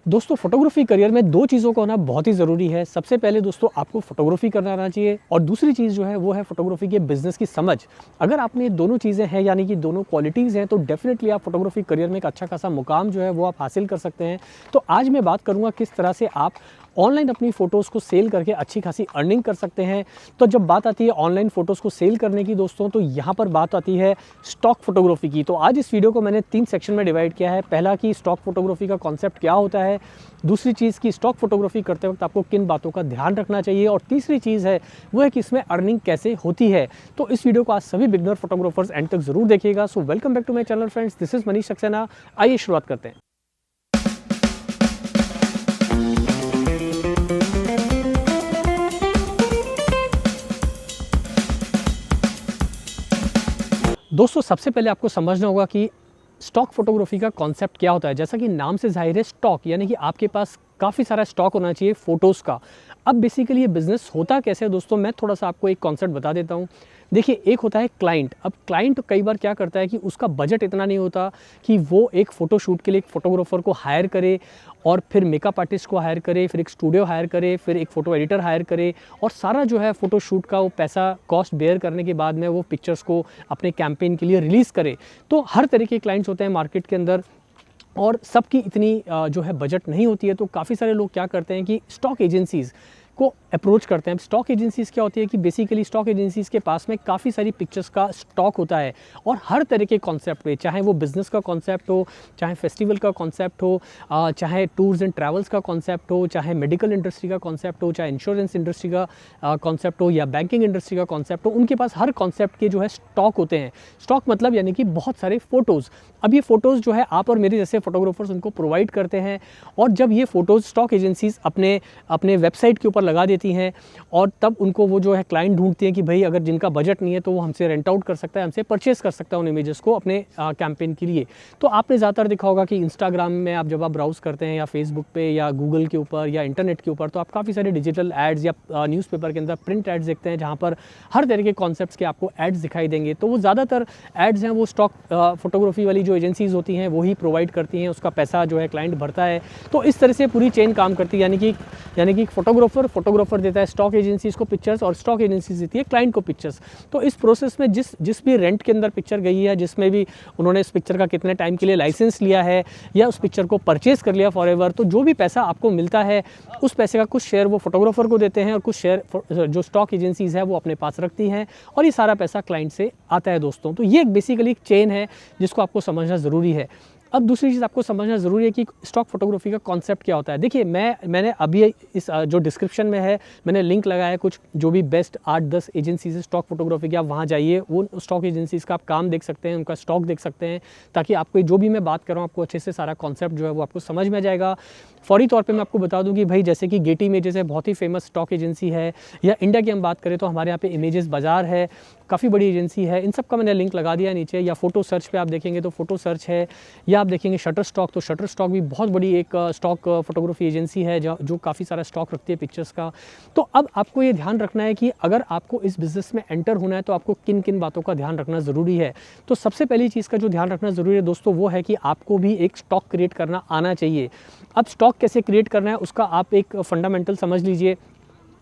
दोस्तों photography career में दो चीज़ों का होना बहुत ही ज़रूरी है। सबसे पहले दोस्तों आपको फोटोग्राफी करना आना चाहिए और दूसरी चीज़ जो है वो है फोटोग्राफी के बिज़नेस की समझ। अगर आप में ये दोनों चीज़ें हैं यानी कि दोनों क्वालिटीज़ हैं तो डेफ़िनेटली आप फोटोग्राफी करियर में एक अच्छा खासा मुकाम जो है वो आप हासिल कर सकते हैं। तो आज मैं बात करूँगा किस तरह से आप ऑनलाइन अपनी फ़ोटोज़ को सेल करके अच्छी खासी अर्निंग कर सकते हैं। तो जब बात आती है ऑनलाइन फ़ोटोज़ को सेल करने की दोस्तों, तो यहाँ पर बात आती है स्टॉक फ़ोटोग्राफी की। तो आज इस वीडियो को मैंने 3 सेक्शन में डिवाइड किया है। पहला कि स्टॉक फ़ोटोग्राफी का कॉन्सेप्ट क्या होता है, दूसरी चीज़ कि स्टॉक फ़ोटोग्राफी करते वक्त आपको किन बातों का ध्यान रखना चाहिए और तीसरी चीज़ है वो है कि इसमें अर्निंग कैसे होती है। तो इस वीडियो को आज सभी बिगिनर फ़ोटोग्राफर्स एंड तक ज़रूर देखिएगा। So welcome back to my channel friends, this is Manish Saxena. आइए शुरुआत करते हैं। दोस्तों सबसे पहले आपको समझना होगा कि स्टॉक फोटोग्राफी का कॉन्सेप्ट क्या होता है। जैसा कि नाम से जाहिर है स्टॉक यानी कि आपके पास काफ़ी सारा स्टॉक होना चाहिए फ़ोटोज़ का। अब बेसिकली ये बिज़नेस होता कैसे है दोस्तों, मैं थोड़ा सा आपको एक कॉन्सेप्ट बता देता हूँ। देखिए एक होता है क्लाइंट। अब क्लाइंट कई बार क्या करता है कि उसका बजट इतना नहीं होता कि वो एक फ़ोटो शूट के लिए एक फ़ोटोग्राफ़र को हायर करे और फिर मेकअप आर्टिस्ट को हायर करे, फिर एक स्टूडियो हायर करे, फिर एक फ़ोटो एडिटर हायर करे और सारा जो है फ़ोटो शूट का वो पैसा कॉस्ट बेयर करने के बाद में वो पिक्चर्स को अपने कैंपेन के लिए रिलीज़ करे। तो हर तरह के क्लाइंट्स होते हैं मार्केट के अंदर और सबकी इतनी जो है बजट नहीं होती है। तो काफ़ी सारे लोग क्या करते हैं कि स्टॉक एजेंसीज़ को अप्रोच करते हैं। स्टॉक एजेंसीज़ क्या होती है कि बेसिकली स्टॉक एजेंसीज़ के पास में काफ़ी सारी पिक्चर्स का स्टॉक होता है और हर तरह के कॉन्सेप्ट पे, चाहे वो बिज़नेस का कॉन्सेप्ट हो, चाहे फेस्टिवल का कॉन्सेप्ट हो, चाहे टूर्स एंड ट्रैवल्स का कॉन्सेप्ट हो, चाहे मेडिकल इंडस्ट्री का कॉन्सेप्ट हो, चाहे इंश्योरेंस इंडस्ट्री का कॉन्सेप्ट हो या बैंकिंग इंडस्ट्री का कॉन्सेप्ट हो, उनके पास हर कॉन्सेप्ट के जो है स्टॉक होते हैं। स्टॉक मतलब यानी कि बहुत सारे फ़ोटोज़। अब ये फ़ोटोज़ जो है आप और मेरे जैसे फ़ोटोग्राफर्स उनको प्रोवाइड करते हैं और जब ये फ़ोटोज़ स्टॉक एजेंसीज़ अपने वेबसाइट के ऊपर लगा देती हैं और तब उनको वो जो है क्लाइंट ढूंढती हैं कि भाई अगर जिनका बजट नहीं है तो वो हमसे रेंट आउट कर सकता है, हमसे परचेस कर सकता है उन इमेजेस को अपने कैंपेन के लिए। तो आपने ज़्यादातर देखा होगा कि इंस्टाग्राम में आप जब आप ब्राउज़ करते हैं या फेसबुक पे या गूगल के ऊपर या इंटरनेट के ऊपर, तो आप काफ़ी सारे डिजिटल एड्स या न्यूज़पेपर के अंदर प्रिंट एड्स देखते हैं जहाँ पर हर तरह के कॉन्सेप्ट्स के आपको एड्स दिखाई देंगे। तो वो ज़्यादातर एड्स हैं वो स्टॉक फोटोग्राफी वाली जो एजेंसीज़ होती हैं वही प्रोवाइड करती हैं, उसका पैसा जो है क्लाइंट भरता है। तो इस तरह से पूरी चेन काम करती है, यानी कि फोटोग्राफर देता है स्टॉक एजेंसीज़ को पिक्चर्स और स्टॉक एजेंसीज देती है क्लाइंट को पिक्चर्स। तो इस प्रोसेस में जिस भी रेंट के अंदर पिक्चर गई है, जिसमें भी उन्होंने इस पिक्चर का कितने टाइम के लिए लाइसेंस लिया है या उस पिक्चर को परचेज़ कर लिया फॉरएवर, तो जो भी पैसा आपको मिलता है उस पैसे का कुछ शेयर वो फोटोग्राफर को देते हैं और कुछ शेयर जो स्टॉक एजेंसीज़ है वो अपने पास रखती हैं और ये सारा पैसा क्लाइंट से आता है दोस्तों। तो ये बेसिकली एक चेन है जिसको आपको समझना ज़रूरी है। अब दूसरी चीज़ आपको समझना ज़रूरी है कि स्टॉक फोटोग्राफी का कॉन्सेप्ट क्या होता है। देखिए मैंने अभी इस जो डिस्क्रिप्शन में है मैंने लिंक लगाया है कुछ जो भी बेस्ट 8-10 एजेंसीज है स्टॉक फोटोग्राफी की, आप वहाँ जाइए, वो स्टॉक एजेंसीज़ का आप काम देख सकते हैं, उनका स्टॉक देख सकते हैं, ताकि आपको जो भी मैं बात कर रहा हूँ आपको अच्छे से सारा कॉन्सेप्ट जो है वो आपको समझ में आ जाएगा। फौरी तौर पे मैं आपको बता दूं कि भाई जैसे कि गेटी इमेजेस है, बहुत ही फेमस स्टॉक एजेंसी है, या इंडिया की हम बात करें तो हमारे यहाँ पे इमेजेस बाज़ार है, काफ़ी बड़ी एजेंसी है। इन सब का मैंने लिंक लगा दिया नीचे। या फोटो सर्च पे आप देखेंगे तो फोटो सर्च है, या आप देखेंगे शटर स्टॉक, तो शटर स्टॉक भी बहुत बड़ी एक स्टॉक फोटोग्राफी एजेंसी है जो काफ़ी सारा स्टॉक रखती है पिक्चर्स का। तो अब आपको ये ध्यान रखना है कि अगर आपको इस बिज़नेस में एंटर होना है तो आपको किन किन बातों का ध्यान रखना ज़रूरी है। तो सबसे पहली चीज़ का जो ध्यान रखना ज़रूरी है दोस्तों वो है कि आपको भी एक स्टॉक क्रिएट करना आना चाहिए। अब स्टॉक कैसे क्रिएट करना है उसका आप एक फंडामेंटल समझ लीजिए।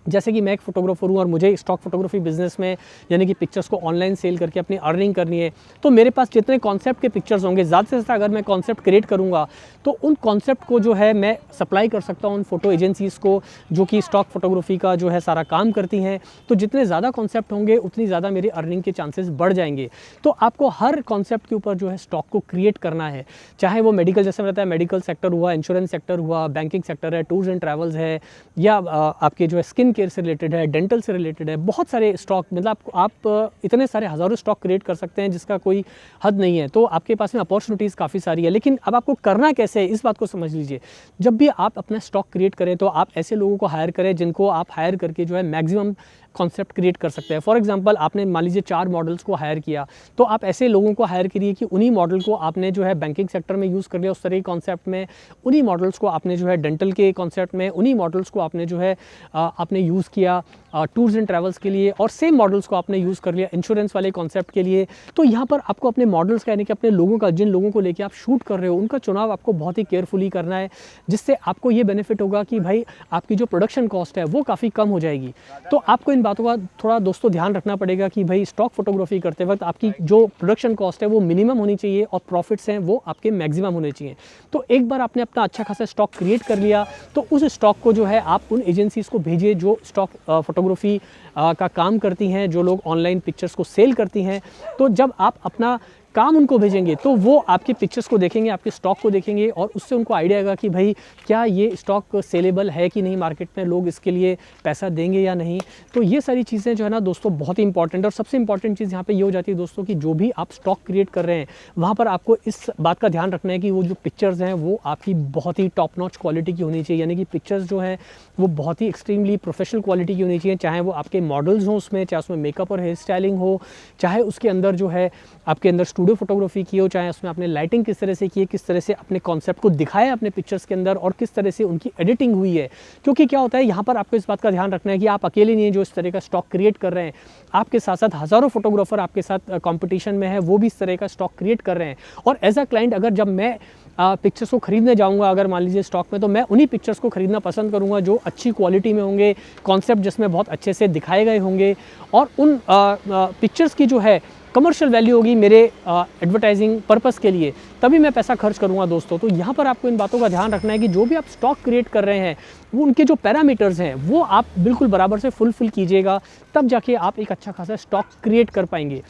जैसे कि मैं एक फ़ोटोग्राफर हूँ और मुझे स्टॉक फोटोग्राफी बिज़नेस में यानी कि पिक्चर्स को ऑनलाइन सेल करके अपनी अर्निंग करनी है, तो मेरे पास जितने कॉन्सेप्ट के पिक्चर्स होंगे, ज़्यादा से ज़्यादा अगर मैं कॉन्सेप्ट क्रिएट करूँगा तो उन कॉन्सेप्ट को जो है मैं सप्लाई कर सकता हूँ उन फोटो एजेंसीज़ को जो कि स्टॉक फोटोग्राफी का जो है सारा काम करती हैं। तो जितने ज़्यादा कॉन्सेप्ट होंगे उतनी ज़्यादा मेरी अर्निंग के चांसेस बढ़ जाएंगे। तो आपको हर कॉन्सेप्ट के ऊपर जो है स्टॉक को क्रिएट करना है, चाहे वो मेडिकल, जैसे रहता है मेडिकल सेक्टर हुआ, इंश्योरेंस सेक्टर हुआ, बैंकिंग सेक्टर है, टूर्स एंड ट्रैवल्स है, या आपके जो है स्किन केयर से रिलेटेड है, डेंटल से रिलेटेड है, बहुत सारे स्टॉक, मतलब आप इतने सारे हज़ारों स्टॉक क्रिएट कर सकते हैं जिसका कोई हद नहीं है। तो आपके पास में अपॉर्चुनिटीज़ काफ़ी सारी है, लेकिन अब आपको करना कैसे है इस बात को समझ लीजिए। जब भी आप अपना स्टॉक क्रिएट करें तो आप ऐसे लोगों को हायर करें जिनको आप हायर करके जो है मैक्सिमम कॉन्सेप्ट क्रिएट कर सकते हैं। फॉर एग्जांपल आपने मान लीजिए 4 मॉडल्स को हायर किया, तो आप ऐसे लोगों को हायर करिए कि उन्हीं मॉडल को आपने जो है बैंकिंग सेक्टर में यूज़ कर लिया उस तरह के कॉन्सेप्ट में, उन्हीं मॉडल्स को आपने जो है डेंटल के कॉन्सेप्ट में, उन्हीं मॉडल्स को आपने जो है आपने यूज़ किया टूर्स एंड ट्रैवल्स के लिए, और सेम मॉडल्स को आपने यूज़ कर लिया इंश्योरेंस वाले कॉन्सेप्ट के लिए। तो यहाँ पर आपको अपने मॉडल्स का यानी कि अपने लोगों का, जिन लोगों को लेके आप शूट कर रहे हो, उनका चुनाव आपको बहुत ही केयरफुली करना है, जिससे आपको ये बेनिफिट होगा कि भाई आपकी जो प्रोडक्शन कॉस्ट है वो काफ़ी कम हो जाएगी। तो आपको इन बातों का थोड़ा दोस्तों ध्यान रखना पड़ेगा कि भाई स्टॉक फोटोग्राफी करते वक्त आपकी जो प्रोडक्शन कॉस्ट है वो मिनिमम होनी चाहिए और प्रॉफिट्स हैं वो आपके मैक्सिमम होने चाहिए। तो एक बार आपने अपना अच्छा खासा स्टॉक क्रिएट कर लिया, तो उस स्टॉक को जो है आप उन एजेंसीज़ को भेजिए जो स्टॉक फोटोग्राफी का काम करती हैं, जो लोग ऑनलाइन पिक्चर्स को सेल करती हैं। तो जब आप अपना काम उनको भेजेंगे तो वो आपकी पिक्चर्स को देखेंगे, आपके स्टॉक को देखेंगे, और उससे उनको आइडिया आएगा कि भाई क्या ये स्टॉक सेलेबल है कि नहीं, मार्केट में लोग इसके लिए पैसा देंगे या नहीं। तो ये सारी चीज़ें जो है ना दोस्तों बहुत ही इंपॉर्टेंट है। और सबसे इंपॉर्टेंट चीज़ यहाँ पे ये हो जाती है दोस्तों कि जो भी आप स्टॉक क्रिएट कर रहे हैं वहाँ पर आपको इस बात का ध्यान रखना है कि वो जो पिक्चर्स हैं वो आपकी बहुत ही टॉप नॉच क्वालिटी की होनी चाहिए, यानी कि पिक्चर्स जो है वो बहुत ही एक्सट्रीमली प्रोफेशनल क्वालिटी की होनी चाहिए, चाहे वो आपके मॉडल्स हों उसमें, चाहे उसमें मेकअप और हेयर स्टाइलिंग हो, चाहे उसके अंदर जो है आपके अंदर स्टूडियो फोटोग्राफी की हो, चाहे उसमें आपने लाइटिंग किस तरह से की है, किस तरह से अपने कॉन्सेप्ट को दिखाया अपने पिक्चर्स के अंदर, और किस तरह से उनकी एडिटिंग हुई है। क्योंकि क्या होता है यहाँ पर आपको इस बात का ध्यान रखना है कि आप अकेले नहीं है जो इस तरह का स्टॉक क्रिएट कर रहे हैं, आपके साथ साथ हज़ारों फोटोग्राफर आपके साथ कंपटीशन में है, वो भी इस तरह का स्टॉक क्रिएट कर रहे हैं। और एज अ क्लाइंट अगर जब मैं पिक्चर्स को खरीदने जाऊंगा अगर मान लीजिए स्टॉक में, तो मैं उन्हीं पिक्चर्स को खरीदना पसंद करूंगा जो अच्छी क्वालिटी में होंगे, कॉन्सेप्ट जिसमें बहुत अच्छे से दिखाए गए होंगे, और उन पिक्चर्स की जो है कमर्शियल वैल्यू होगी मेरे एडवर्टाइजिंग पर्पस के लिए, तभी मैं पैसा खर्च करूंगा दोस्तों। तो यहाँ पर आपको इन बातों का ध्यान रखना है कि जो भी आप स्टॉक क्रिएट कर रहे हैं वो उनके जो पैरामीटर्स हैं वो आप बिल्कुल बराबर से फुलफिल कीजिएगा, तब जाके आप एक अच्छा खासा स्टॉक क्रिएट कर पाएंगे।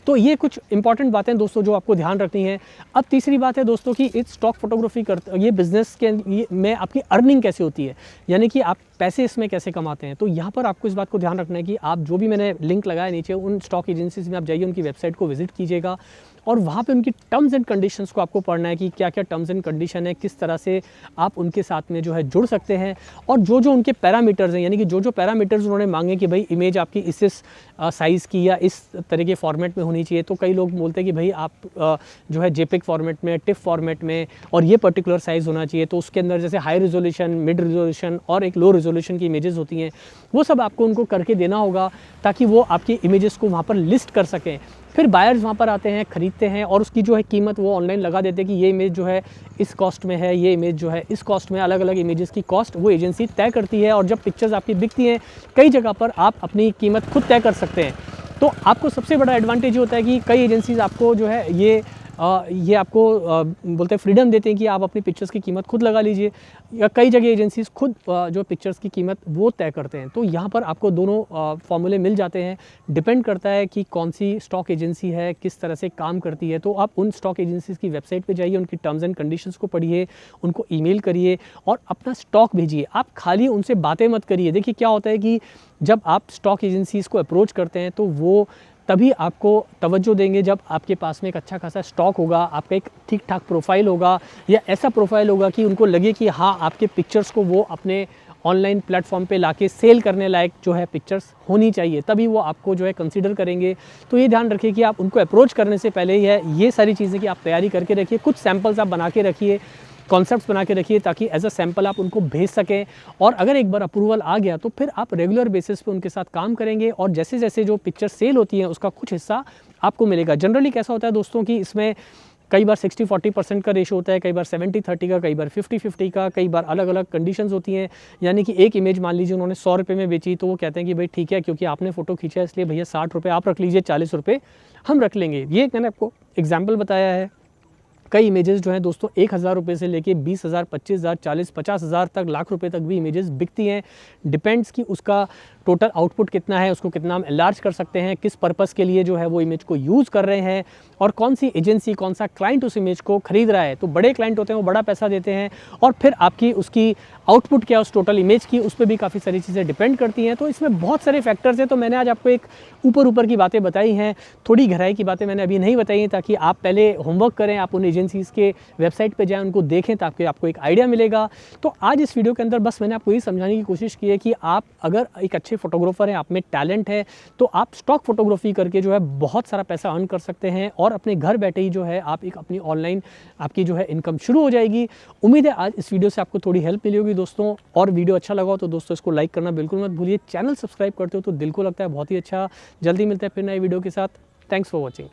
तो ये कुछ इंपॉर्टेंट बातें दोस्तों जो आपको ध्यान रखनी है। अब तीसरी बात है दोस्तों कि इस स्टॉक फोटोग्राफी ये बिज़नेस के में आपकी अर्निंग कैसे होती है, यानी कि आप पैसे इसमें कैसे कमाते हैं। तो यहाँ पर आपको इस बात को ध्यान रखना है कि आप जो भी मैंने लिंक लगाया नीचे, उन स्टॉक एजेंसीज में आप जाइए, उनकी वेबसाइट को विजिट कीजिएगा, और वहाँ पे उनकी टर्म्स एंड कंडीशंस को आपको पढ़ना है कि क्या क्या टर्म्स एंड कंडीशन है, किस तरह से आप उनके साथ में जो है जुड़ सकते हैं, और जो जो उनके पैरामीटर्स हैं, यानी कि जो जो पैरामीटर्स उन्होंने मांगे कि भाई इमेज आपकी इस साइज़ की या इस तरह के फॉर्मेट में होनी चाहिए। तो कई लोग बोलते हैं कि भाई आप जो है जेपिक फॉर्मेट में, टिफ फॉर्मेट में, और ये पर्टिकुलर साइज़ होना चाहिए। तो उसके अंदर जैसे हाई रेजोल्यूशन, मिड रेजोल्यूशन और एक लो रेजोल्यूशन की इमेजेस होती हैं, वो सब आपको उनको करके देना होगा ताकि वो आपकी इमेजेस को वहाँ पर लिस्ट कर सकें। फिर बायर्स वहाँ पर आते हैं, ख़रीदते हैं, और उसकी जो है कीमत वो ऑनलाइन लगा देते हैं कि ये इमेज जो है इस कॉस्ट में है, ये इमेज जो है इस कॉस्ट में। अलग अलग इमेजेस की कॉस्ट वो एजेंसी तय करती है, और जब पिक्चर्स आपकी बिकती हैं कई जगह पर आप अपनी कीमत खुद तय कर सकते हैं। तो आपको सबसे बड़ा एडवांटेज ये होता है कि कई एजेंसीज आपको जो है ये आपको बोलते हैं फ्रीडम देते हैं कि आप अपनी पिक्चर्स की कीमत खुद लगा लीजिए, या कई जगह एजेंसीज खुद जो पिक्चर्स की कीमत वो तय करते हैं। तो यहाँ पर आपको दोनों फॉर्मूले मिल जाते हैं, डिपेंड करता है कि कौन सी स्टॉक एजेंसी है, किस तरह से काम करती है। तो आप उन स्टॉक एजेंसीज की वेबसाइट पे जाइए, उनकी टर्म्स एंड कंडीशंस को पढ़िए, उनको ईमेल करिए और अपना स्टॉक भेजिए। आप खाली उनसे बातें मत करिए। देखिए क्या होता है कि जब आप स्टॉक एजेंसीज़ को अप्रोच करते हैं तो वो तभी आपको तवज्जो देंगे जब आपके पास में एक अच्छा खासा स्टॉक होगा, आपका एक ठीक ठाक प्रोफाइल होगा, या ऐसा प्रोफाइल होगा कि उनको लगे कि हाँ आपके पिक्चर्स को वो अपने ऑनलाइन प्लेटफॉर्म पे लाके सेल करने लायक जो है पिक्चर्स होनी चाहिए, तभी वो आपको जो है कंसीडर करेंगे। तो ये ध्यान रखिए कि आप उनको अप्रोच करने से पहले ही है ये सारी चीज़ें कि आप तैयारी करके रखिए, कुछ सैम्पल्स आप बना के रखिए, कॉन्सेप्ट्स बना के रखिए, ताकि एज अ सैम्पल आप उनको भेज सकें। और अगर एक बार अप्रूवल आ गया तो फिर आप रेगुलर बेसिस पे उनके साथ काम करेंगे, और जैसे जैसे जो पिक्चर सेल होती है उसका कुछ हिस्सा आपको मिलेगा। जनरली कैसा होता है दोस्तों कि इसमें कई बार 60-40% का रेशो होता है, कई बार 70-30 का, कई बार 50-50 का, कई बार अलग अलग कंडीशंस होती हैं। यानी कि एक इमेज मान लीजिए उन्होंने 100 रुपये में बेची, तो वो कहते हैं कि भाई ठीक है क्योंकि आपने फ़ोटो खींचा है इसलिए भैया 60 रुपये आप रख लीजिए, 40 रुपये हम रख लेंगे। ये मैंने आपको एग्जाम्पल बताया है। कई इमेजेस जो हैं दोस्तों 1000 रुपये से लेके 20,000, 25,000, 40, 50,000 तक, लाख रुपए तक भी इमेजेस बिकती हैं। डिपेंड्स कि उसका टोटल आउटपुट कितना है, उसको कितना हम एनलार्ज कर सकते हैं, किस पर्पस के लिए जो है वो इमेज को यूज़ कर रहे हैं, और कौन सी एजेंसी, कौन सा क्लाइंट उस इमेज को खरीद रहा है। तो बड़े क्लाइंट होते हैं वो बड़ा पैसा देते हैं, और फिर आपकी उसकी आउटपुट क्या उस टोटल इमेज की, उस पर भी काफ़ी सारी चीज़ें डिपेंड करती हैं। तो इसमें बहुत सारे फैक्टर्स हैं। तो मैंने आज आपको एक ऊपर की बातें बताई हैं, थोड़ी गहराई की बातें मैंने अभी नहीं बताई हैं, ताकि आप पहले होमवर्क करें, आप उन एजेंसीज़ के वेबसाइट पे जाएं, उनको देखें, ताकि आपको एक आइडिया मिलेगा। तो आज इस वीडियो के अंदर बस मैंने आपको ये समझाने की कोशिश की है कि आप अगर एक अच्छे अच्छे फोटोग्राफर हैं, आप में टैलेंट है, तो आप स्टॉक फोटोग्राफी करके जो है बहुत सारा पैसा अर्न कर सकते हैं और अपने घर बैठे ही जो है आप एक अपनी ऑनलाइन आपकी जो है इनकम शुरू हो जाएगी। उम्मीद है आज इस वीडियो से आपको थोड़ी हेल्प मिली होगी दोस्तों, और वीडियो अच्छा लगा हो तो दोस्तों इसको लाइक करना बिल्कुल मत भूलिए। चैनल सब्सक्राइब करते हो तो दिल को लगता है बहुत ही अच्छा। जल्दी मिलते हैं फिर नए वीडियो के साथ। Thanks for watching.